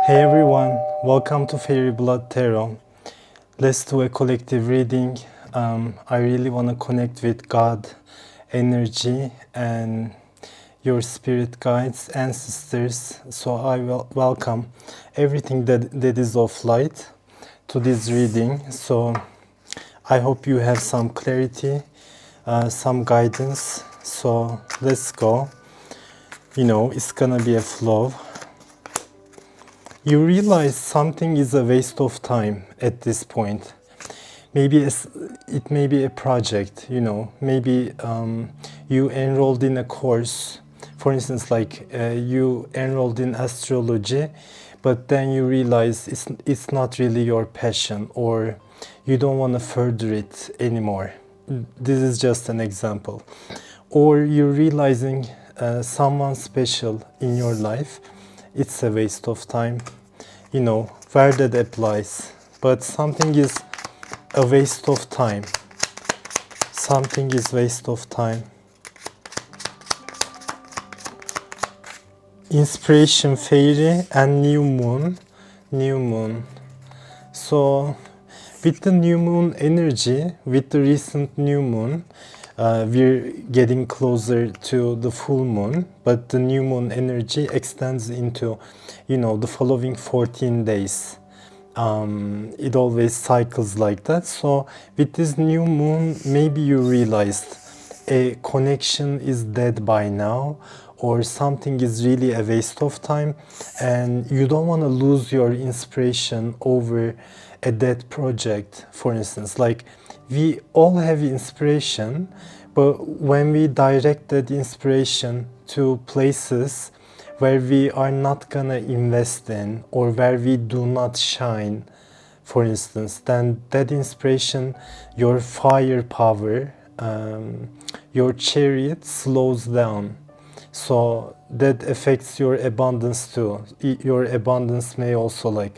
Hey everyone, welcome to Fairy Blood Tarot. Let's do a collective reading. I really want to connect with God, energy, and your spirit guides, ancestors. So I will welcome everything that is of light to this reading. So I hope you have some clarity, some guidance. So let's go. It's gonna be a flow. You realize something is a waste of time at this point. Maybe it may be a project, maybe you enrolled in a course. For instance, like you enrolled in astrology, but then you realize it's not really your passion, or you don't want to further it anymore. This is just an example. Or you're realizing someone special in your life, it's a waste of time. Where that applies. But something is a waste of time. Something is waste of time. Inspiration, fairy, and new moon. New moon. So with the new moon energy, with the recent new moon, we're getting closer to the full moon, but the new moon energy extends into, the following 14 days. It always cycles like that. So with this new moon, maybe you realized a connection is dead by now, or something is really a waste of time, and you don't want to lose your inspiration over a dead project. For instance, like we all have inspiration, but when we direct that inspiration to places where we are not gonna invest in, or where we do not shine, for instance, then that inspiration, your firepower, your chariot slows down. So that affects your abundance too. Your abundance may also like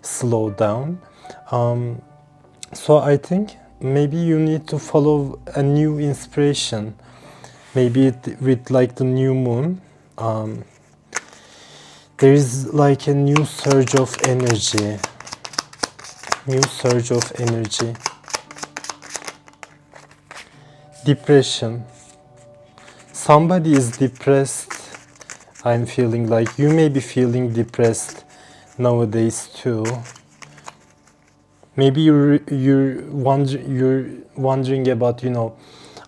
slow down. So I think maybe you need to follow a new inspiration, maybe with like the new moon. There is like a new surge of energy. New surge of energy. Depression. Somebody is depressed. I'm feeling like you may be feeling depressed nowadays too. Maybe you're wondering about,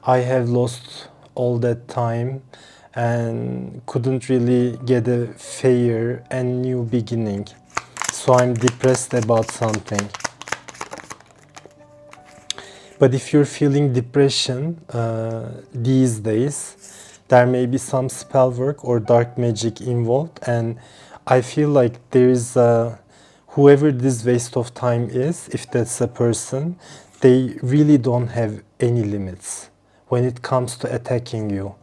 I have lost all that time and couldn't really get a fair and new beginning. So I'm depressed about something. But if you're feeling depression these days, there may be some spell work or dark magic involved, and I feel like there is whoever this waste of time is, if that's a person, they really don't have any limits when it comes to attacking you.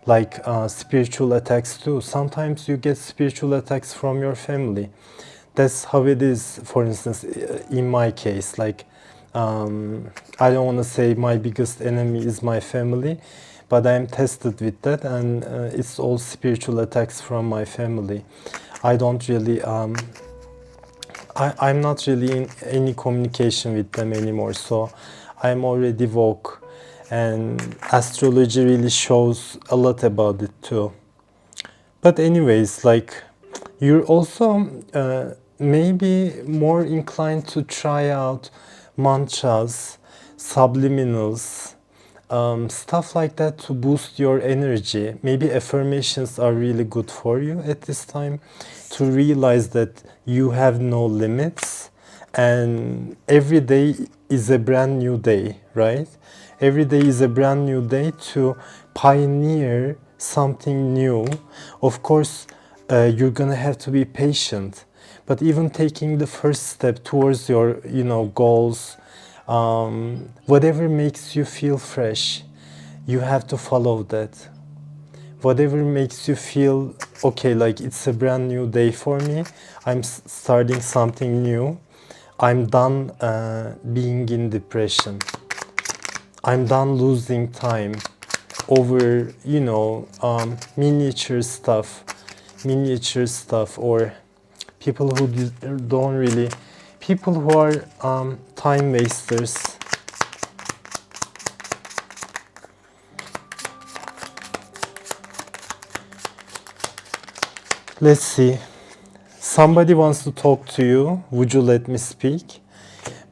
Like spiritual attacks too. Sometimes you get spiritual attacks from your family. That's how it is. For instance, in my case, like I don't want to say my biggest enemy is my family, but I'm tested with that, and it's all spiritual attacks from my family. I don't really I'm not really in any communication with them anymore, so I'm already woke, and astrology really shows a lot about it too. But anyways, like you're also maybe more inclined to try out mantras, subliminals, stuff like that to boost your energy. Maybe affirmations are really good for you at this time, to realize that you have no limits and every day is a brand new day, right? Every day is a brand new day to pioneer something new. Of course, you're gonna have to be patient, but even taking the first step towards your, goals, whatever makes you feel fresh, you have to follow that. Whatever makes you feel okay, like it's a brand new day for me, I'm starting something new, I'm done being in depression, I'm done losing time over, miniature stuff, or People who don't really, people who are time wasters. Let's see. Somebody wants to talk to you. Would you let me speak?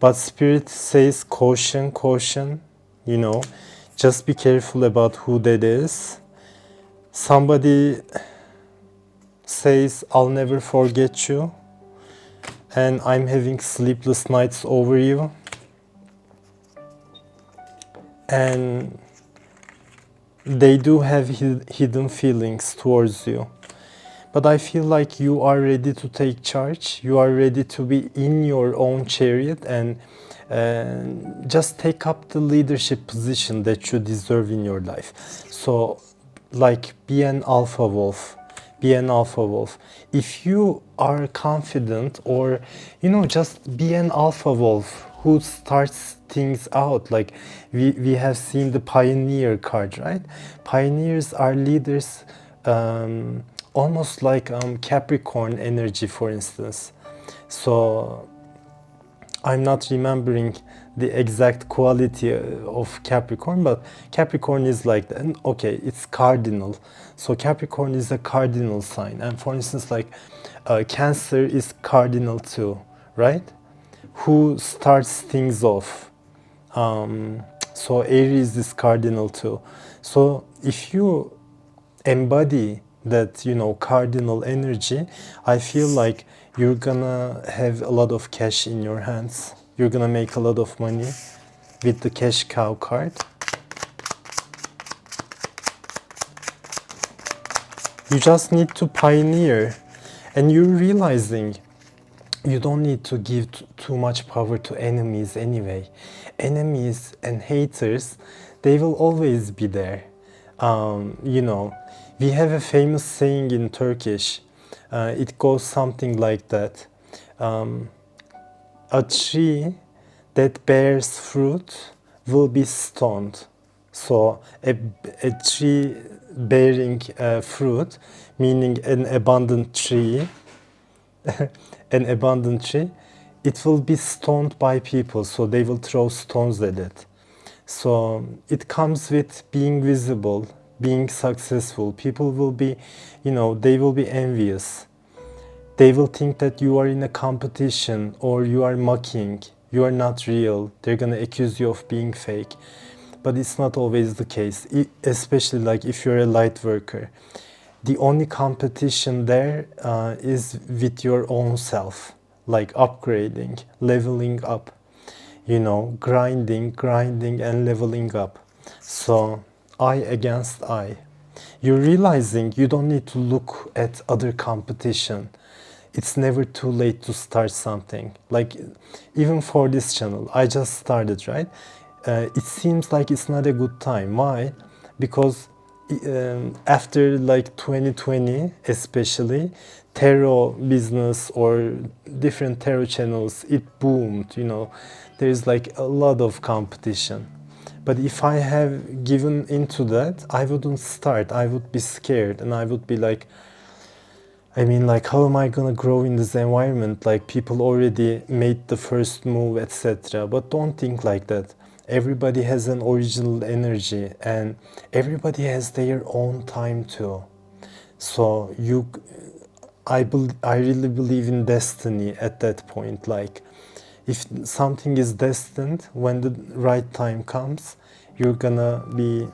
But Spirit says caution, caution. You know, just be careful about who that is. Somebody says, I'll never forget you. And I'm having sleepless nights over you. And they do have hidden feelings towards you. But I feel like you are ready to take charge. You are ready to be in your own chariot and just take up the leadership position that you deserve in your life. So, like, be an alpha wolf. Be an alpha wolf. If you are confident, or, you know, just be an alpha wolf who starts things out. Like, we have seen the pioneer card, right? Pioneers are leaders, almost like Capricorn energy, for instance. So I'm not remembering the exact quality of Capricorn, but Capricorn is like that. Okay, it's cardinal. So Capricorn is a cardinal sign. And for instance, like Cancer is cardinal too, right? Who starts things off. So Aries is cardinal too. So if you embody that, you know, cardinal energy, I feel like you're gonna have a lot of cash in your hands. You're gonna make a lot of money with the cash cow card. You just need to pioneer, and you're realizing you don't need to give too much power to enemies anyway. Enemies and haters, they will always be there. You know, we have a famous saying in Turkish. It goes something like that. A tree that bears fruit will be stoned. So a tree bearing fruit, meaning an abundant tree, an abundant tree, it will be stoned by people. So they will throw stones at it. So it comes with being visible, being successful. People will be, you know, they will be envious. They will think that you are in a competition or you are mocking. You are not real. They're going to accuse you of being fake. But it's not always the case, especially like if you're a light worker. The only competition there is with your own self, like upgrading, leveling up, you know, grinding and leveling up. So eye against eye. You're realizing you don't need to look at other competition. It's never too late to start something. Like, even for this channel, I just started, right? It seems like it's not a good time. Why? Because after like 2020, especially, tarot business or different tarot channels, it boomed, you know. There's like a lot of competition. But if I have given into that, I wouldn't start. I would be scared and I would be like, I mean, like, how am I gonna grow in this environment? Like, people already made the first move, etc. But don't think like that. Everybody has an original energy and everybody has their own time too. So I really believe in destiny at that point. Like, if something is destined, when the right time comes, you're gonna be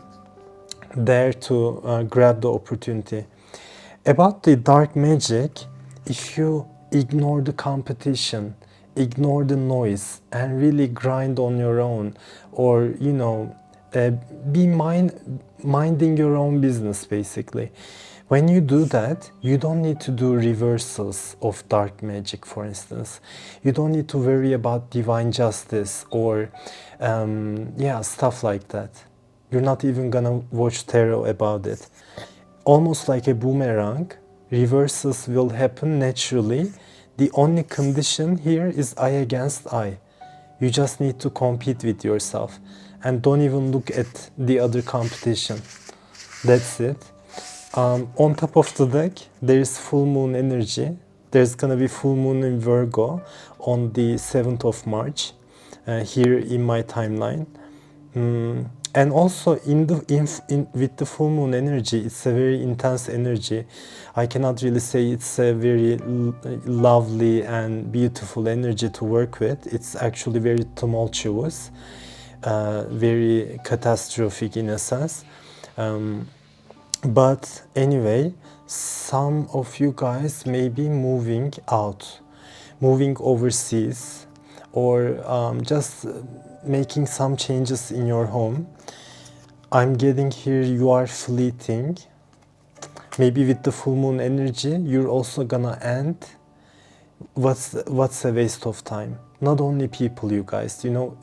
there to grab the opportunity. About the dark magic, if you ignore the competition, ignore the noise, and really grind on your own, or, you know, be minding your own business, basically. When you do that, you don't need to do reversals of dark magic, for instance. You don't need to worry about divine justice or, stuff like that. You're not even gonna watch tarot about it. Almost like a boomerang, reversals will happen naturally. The only condition here is eye against eye. You just need to compete with yourself and don't even look at the other competition. That's it. On top of the deck, there is full moon energy. there's gonna be full moon in Virgo on the 7th of March here in my timeline. And also with the full moon energy, it's a very intense energy. I cannot really say it's a very lovely and beautiful energy to work with. It's actually very tumultuous, very catastrophic in a sense. But anyway, some of you guys may be moving out, moving overseas, or just making some changes in your home. I'm getting here you are fleeting. Maybe with the full moon energy, you're also gonna end. What's a waste of time? Not only people, you guys, you know,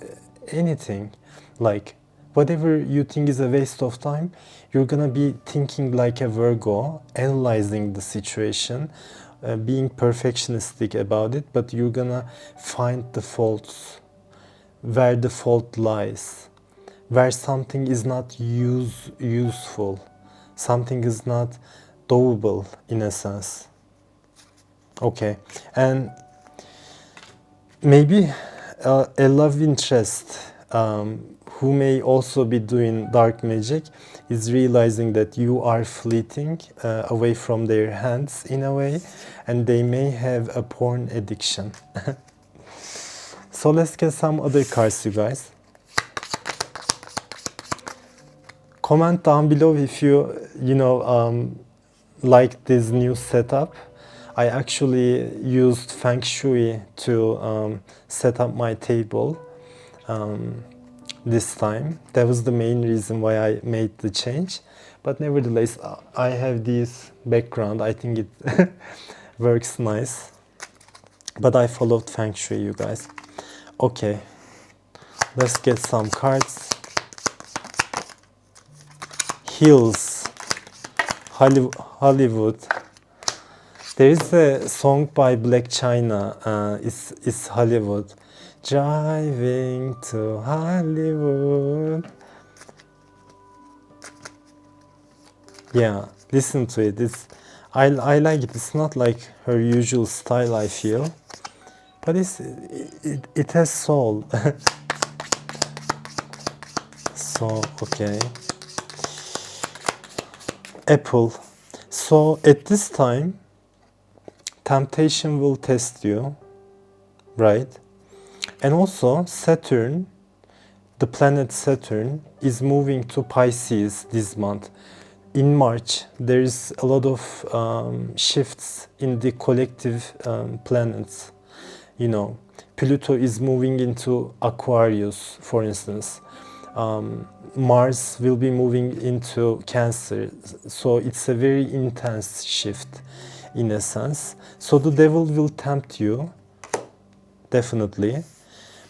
anything. Like whatever you think is a waste of time, you're gonna be thinking like a Virgo, analyzing the situation, being perfectionistic about it, but you're gonna find the faults, where the fault lies, where something is not useful, something is not doable in a sense. Okay, and maybe a love interest who may also be doing dark magic is realizing that you are fleeting away from their hands in a way, and they may have a porn addiction. So let's get some other cards, you guys. Comment down below if you like this new setup. I actually used Feng Shui to set up my table this time. That was the main reason why I made the change. But nevertheless, I have this background. I think it works nice. But I followed Feng Shui, you guys. Okay, let's get some cards. Hills, Hollywood. There is a song by Black China, it's Hollywood. Driving to Hollywood. Yeah, listen to it. I like it. It's not like her usual style, I feel. But it has soul. So, okay. Apple. So at this time, temptation will test you, right? And also Saturn, the planet Saturn, is moving to Pisces this month. In March, there is a lot of shifts in the collective planets. You know, Pluto is moving into Aquarius, for instance. Mars will be moving into Cancer. So it's a very intense shift in a sense. So the devil will tempt you, definitely.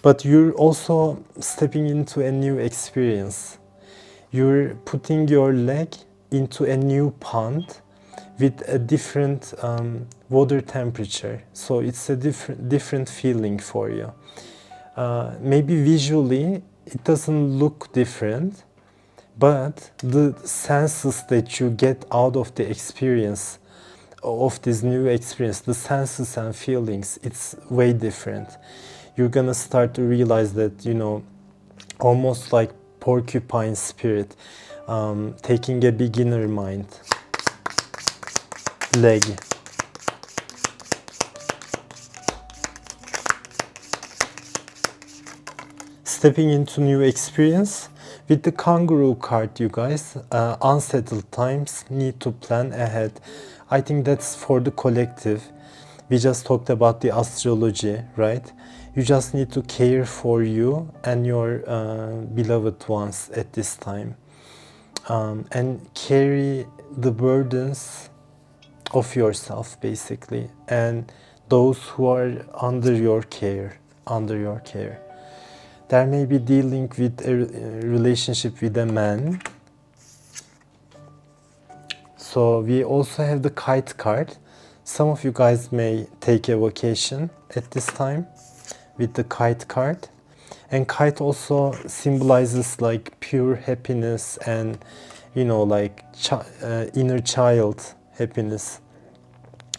But you're also stepping into a new experience. You're putting your leg into a new pond with a different water temperature. So it's a different feeling for you. Maybe visually it doesn't look different, but the senses that you get out of the experience, of this new experience, the senses and feelings, it's way different. You're gonna start to realize that, you know, almost like porcupine spirit, taking a beginner mind, leg. Stepping into new experience. With the kangaroo card, you guys, unsettled times, need to plan ahead. I think that's for the collective. We just talked about the astrology, right? You just need to care for you and your beloved ones at this time. And carry the burdens of yourself, basically, and those who are under your care. There may be dealing with a relationship with a man. So we also have the kite card. Some of you guys may take a vacation at this time with the kite card. And kite also symbolizes like pure happiness and, you know, like inner child happiness.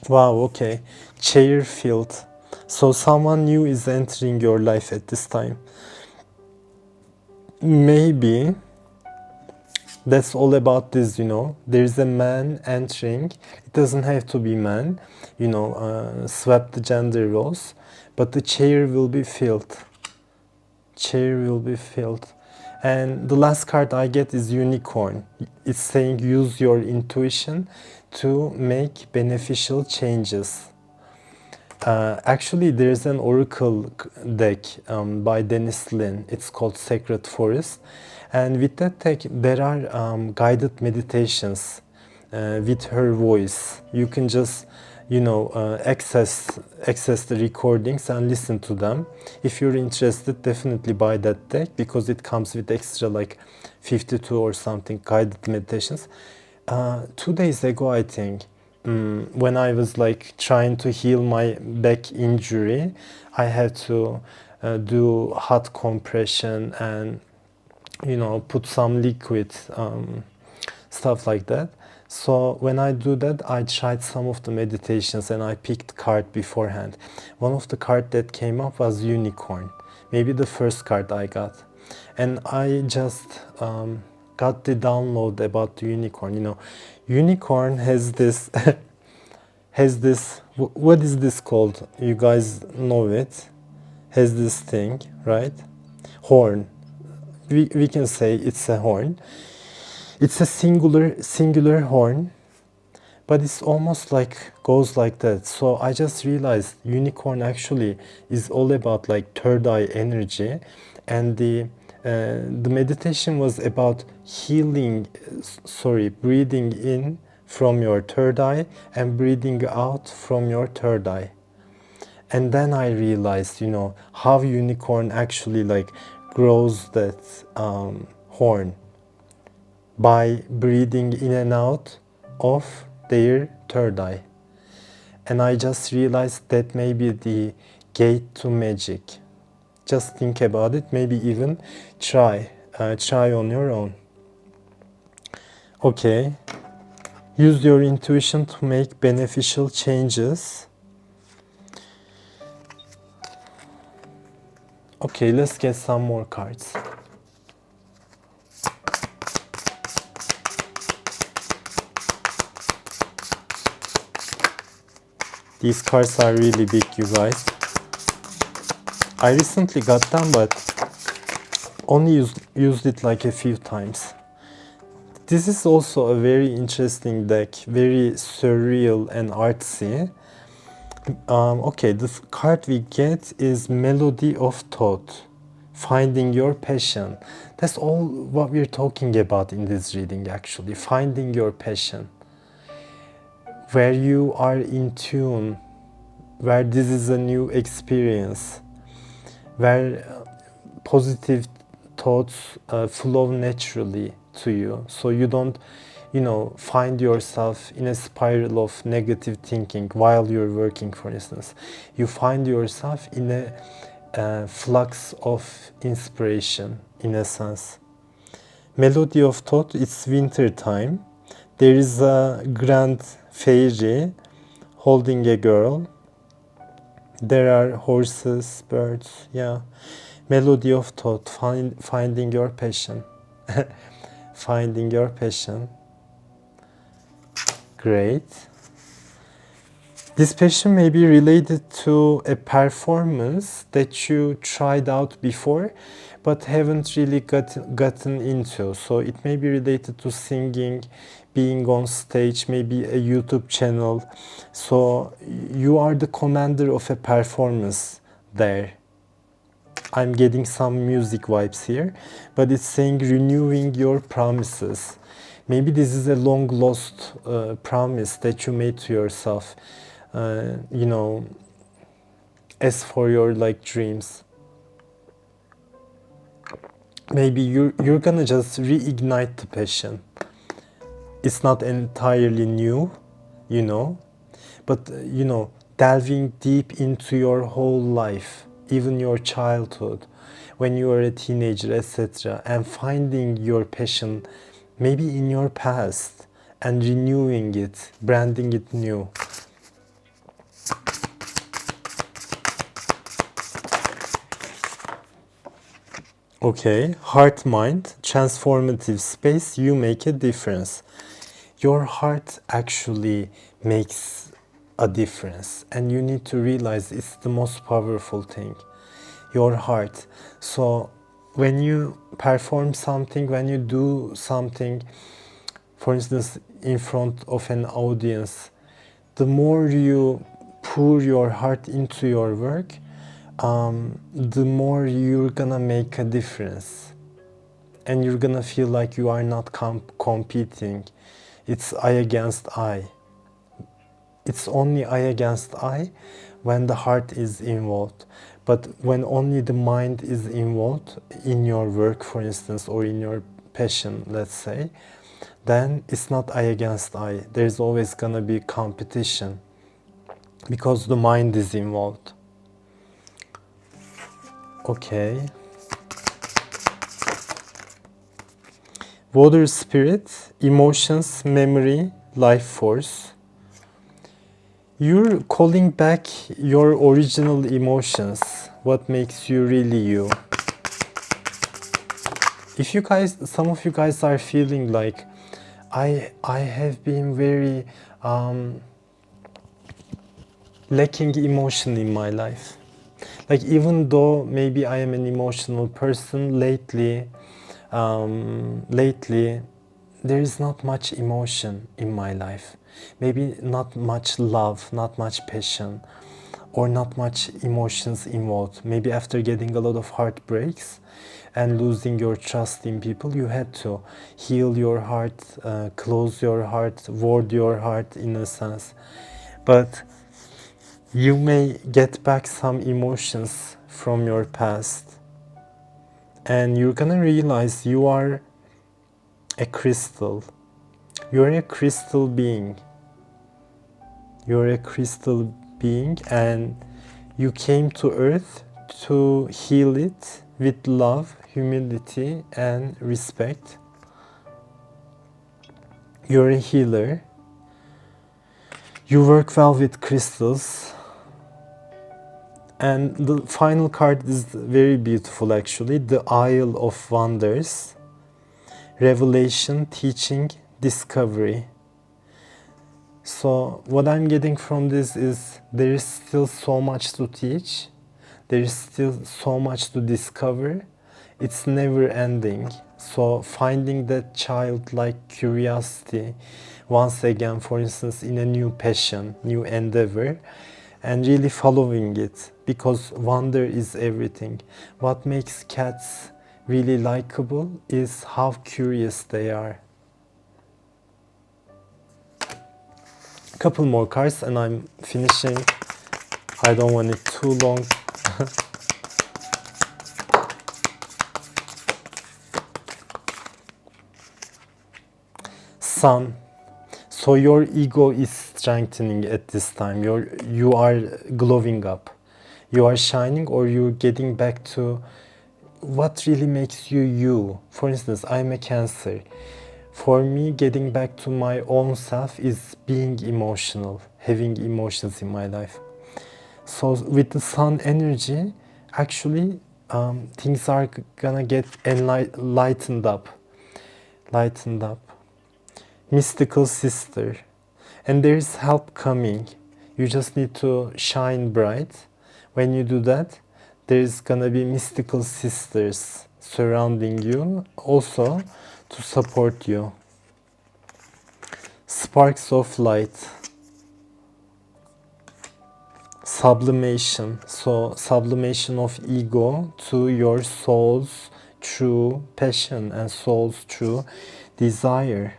Wow, okay. Chair field. So someone new is entering your life at this time. Maybe that's all about this, you know. There's a man entering. It doesn't have to be man, you know, swap the gender roles. But the chair will be filled. Chair will be filled. And the last card I get is unicorn. It's saying use your intuition to make beneficial changes. Actually, there's an oracle deck by Dennis Lin. It's called Sacred Forest. And with that deck, there are guided meditations with her voice. You can just, you know, access the recordings and listen to them. If you're interested, definitely buy that deck because it comes with extra like 52 or something guided meditations. 2 days ago, I think, when I was like trying to heal my back injury, I had to do hot compression and, you know, put some liquid, stuff like that. So when I do that, I tried some of the meditations and I picked card beforehand. One of the card that came up was unicorn, maybe the first card I got, and I just got the download about the unicorn. You know, unicorn has this has this, what is this called? You guys know it. Has this thing, right? Horn. We can say it's a horn. It's a singular horn, but it's almost like goes like that. So I just realized unicorn actually is all about like third eye energy, and the meditation was about healing, breathing in from your third eye and breathing out from your third eye. And then I realized, you know, how unicorn actually like grows that horn by breathing in and out of their third eye. And I just realized that may be the gate to magic. Just think about it, maybe even try on your own. Okay, use your intuition to make beneficial changes. Okay, let's get some more cards. These cards are really big, you guys. I recently got them, but only used it like a few times. This is also a very interesting deck, very surreal and artsy. Okay, the card we get is Melody of Thought, finding your passion. That's all what we're talking about in this reading, actually, finding your passion. Where you are in tune, where this is a new experience, where positive thoughts flow naturally to you, so you don't, you know, find yourself in a spiral of negative thinking while you're working, for instance. You find yourself in a flux of inspiration, in a sense. Melody of Thought, it's winter time. There is a grand fairy holding a girl. There are horses, birds, yeah. Melody of Thought, finding your passion. Finding your passion. Great. This passion may be related to a performance that you tried out before but haven't really gotten into. So it may be related to singing, being on stage, maybe a YouTube channel. So you are the commander of a performance there. I'm getting some music vibes here, but it's saying renewing your promises. Maybe this is a long lost promise that you made to yourself, you know, as for your like dreams. Maybe you're gonna just reignite the passion. It's not entirely new, you know, but you know, delving deep into your whole life, even your childhood, when you were a teenager, etc., and finding your passion maybe in your past and renewing it, branding it new. Okay, heart mind, transformative space, you make a difference. Your heart actually makes a difference, and you need to realize it's the most powerful thing. Your heart. So when you perform something, when you do something, for instance, in front of an audience, the more you pour your heart into your work, the more you're gonna make a difference, and you're gonna feel like you are not competing. It's eye against eye. It's only eye against eye when the heart is involved. But when only the mind is involved in your work, for instance, or in your passion, let's say, then it's not eye against eye. There's always gonna be competition because the mind is involved. Okay. Water spirit, emotions, memory, life force. You're calling back your original emotions. What makes you really you? If you guys, some of you guys are feeling like, I have been very lacking emotion in my life. Like, even though maybe I am an emotional person, lately there is not much emotion in my life. Maybe not much love, not much passion, or not much emotions involved. Maybe after getting a lot of heartbreaks and losing your trust in people, you had to heal your heart, close your heart, ward your heart in a sense. But you may get back some emotions from your past, and you're gonna realize you are a crystal. You're a crystal being. You're a crystal being, and you came to earth to heal it with love, humility, and respect. You're a healer. You work well with crystals. And the final card is very beautiful, actually. The Isle of Wonders. Revelation, teaching, discovery. So what I'm getting from this is there is still so much to teach. There is still so much to discover. It's never ending. So finding that childlike curiosity once again, for instance, in a new passion, new endeavor, and really following it, because wonder is everything. What makes cats really likable is how curious they are. A couple more cards and I'm finishing. I don't want it too long. Sun. So your ego is strengthening at this time. You are glowing up. You are shining, or you're getting back to what really makes you you. For instance, I'm a Cancer. For me, getting back to my own self is being emotional, having emotions in my life. So with the sun energy, actually, things are gonna get lightened up. Mystical sister. And there is help coming. You just need to shine bright. When you do that, there's gonna be mystical sisters surrounding you, also to support you. Sparks of light. Sublimation. So sublimation of ego to your soul's true passion and soul's true desire.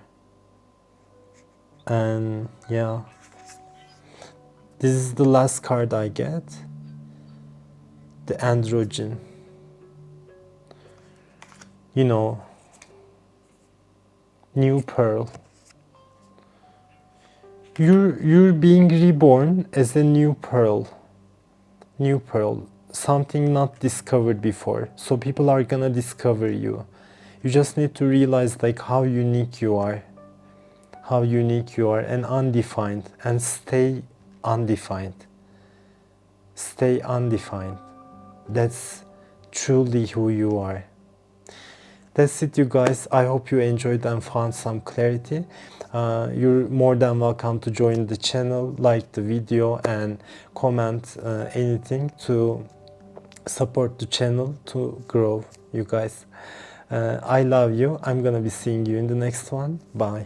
And yeah, this is the last card I get. The androgen. You know, new pearl. You're being reborn as a new pearl. New pearl. Something not discovered before. So people are gonna discover you. You just need to realize like how unique you are. How unique you are, and undefined, and stay undefined. Stay undefined. That's truly who you are. That's it, you guys. I hope you enjoyed and found some clarity. You're more than welcome to join the channel, like the video, and comment anything to support the channel to grow, you guys. I love you. I'm gonna be seeing you in the next one. Bye.